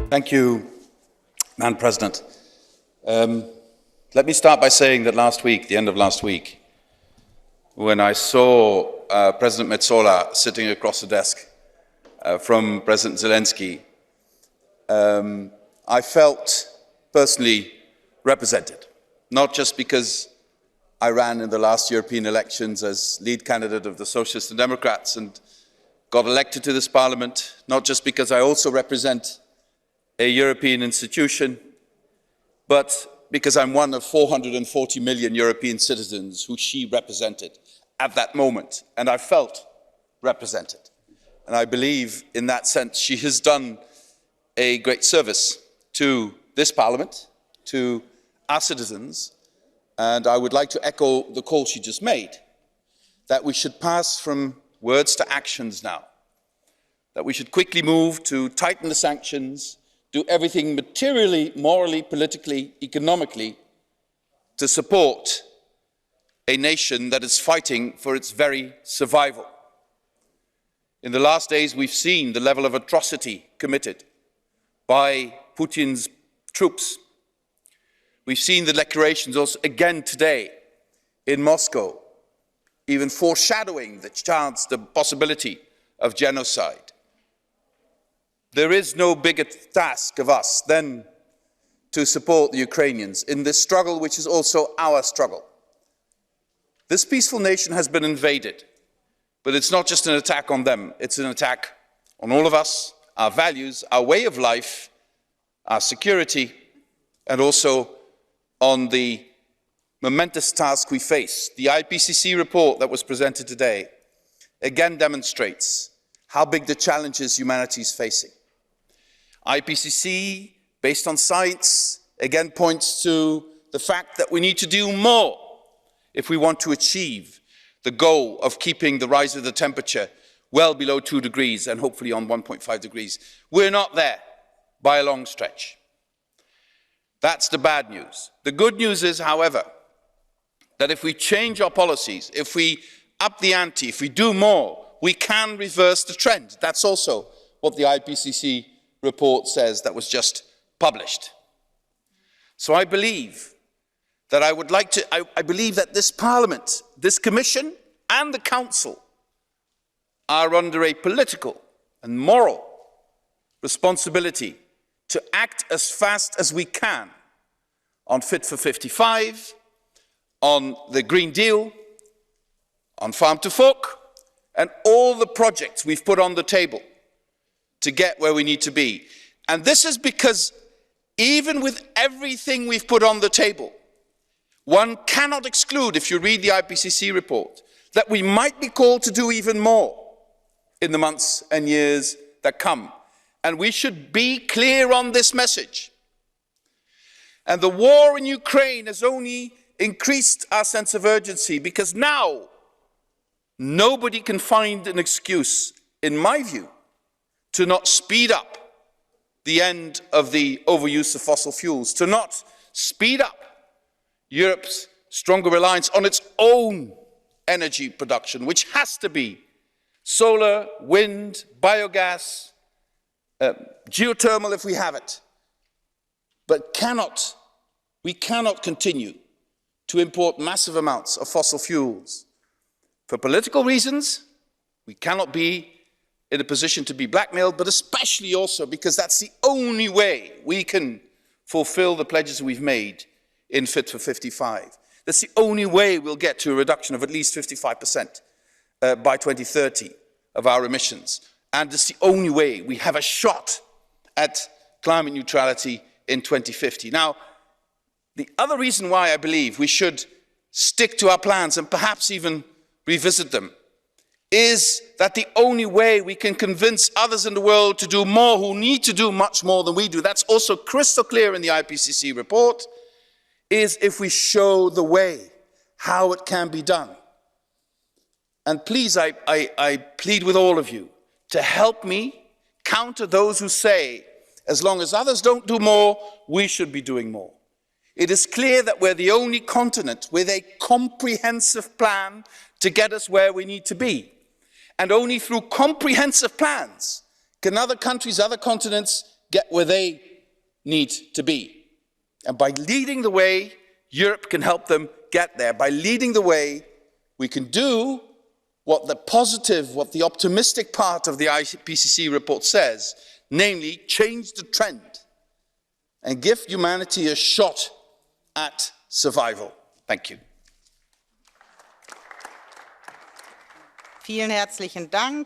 Thank you, Madam President. Let me start by saying that last week, the end of last week, when I saw President Metsola sitting across the desk from President Zelenskyy, I felt personally represented, not just because I ran in the last European elections as lead candidate of the Socialists and Democrats and got elected to this Parliament, not just because I also represent a European institution, but because I'm one of 440 million European citizens who she represented at that moment, and I felt represented. And I believe in that sense she has done a great service to this Parliament, to our citizens, and I would like to echo the call she just made, that we should pass from words to actions now, that we should quickly move to tighten the sanctions, do everything materially, morally, politically, economically to support a nation that is fighting for its very survival. In the last days, we've seen the level of atrocity committed by Putin's troops. We've seen the declarations also again today in Moscow, even foreshadowing the chance, the possibility of genocide. There is no bigger task of us than to support the Ukrainians in this struggle, which is also our struggle. This peaceful nation has been invaded, but it's not just an attack on them, it's an attack on all of us, our values, our way of life, our security, and also on the momentous task we face. The IPCC report that was presented today again demonstrates how big the challenge is humanity is facing. IPCC, based on science, again points to the fact that we need to do more if we want to achieve the goal of keeping the rise of the temperature well below 2 degrees and hopefully on 1.5 degrees. We're not there by a long stretch. That's the bad news. The good news is, however, that if we change our policies, if we up the ante, if we do more, we can reverse the trend. That's also what the IPCC report says that was just published. So I believe that I believe that this Parliament, this Commission and the Council are under a political and moral responsibility to act as fast as we can on Fit for 55, on the Green Deal, on Farm to Fork, and all the projects we've put on the table to get where we need to be. And this is because even with everything we've put on the table, one cannot exclude, if you read the IPCC report, that we might be called to do even more in the months and years that come. And we should be clear on this message. And the war in Ukraine has only increased our sense of urgency, because now nobody can find an excuse, in my view, to not speed up the end of the overuse of fossil fuels, to not speed up Europe's stronger reliance on its own energy production, which has to be solar, wind, biogas, geothermal if we have it. But we cannot continue to import massive amounts of fossil fuels. For political reasons, we cannot be in a position to be blackmailed, but especially also because that's the only way we can fulfill the pledges we've made in Fit for 55. That's the only way we'll get to a reduction of at least 55% by 2030 of our emissions. And it's the only way we have a shot at climate neutrality in 2050. Now, the other reason why I believe we should stick to our plans and perhaps even revisit them is that the only way we can convince others in the world to do more, who need to do much more than we do, that's also crystal clear in the IPCC report, is if we show the way, how it can be done. And please, I plead with all of you to help me counter those who say, as long as others don't do more, we should be doing more. It is clear that we're the only continent with a comprehensive plan to get us where we need to be. And only through comprehensive plans can other countries, other continents get where they need to be. And by leading the way, Europe can help them get there. By leading the way, we can do what the positive, what the optimistic part of the IPCC report says, namely change the trend and give humanity a shot at survival. Thank you. Vielen herzlichen Dank.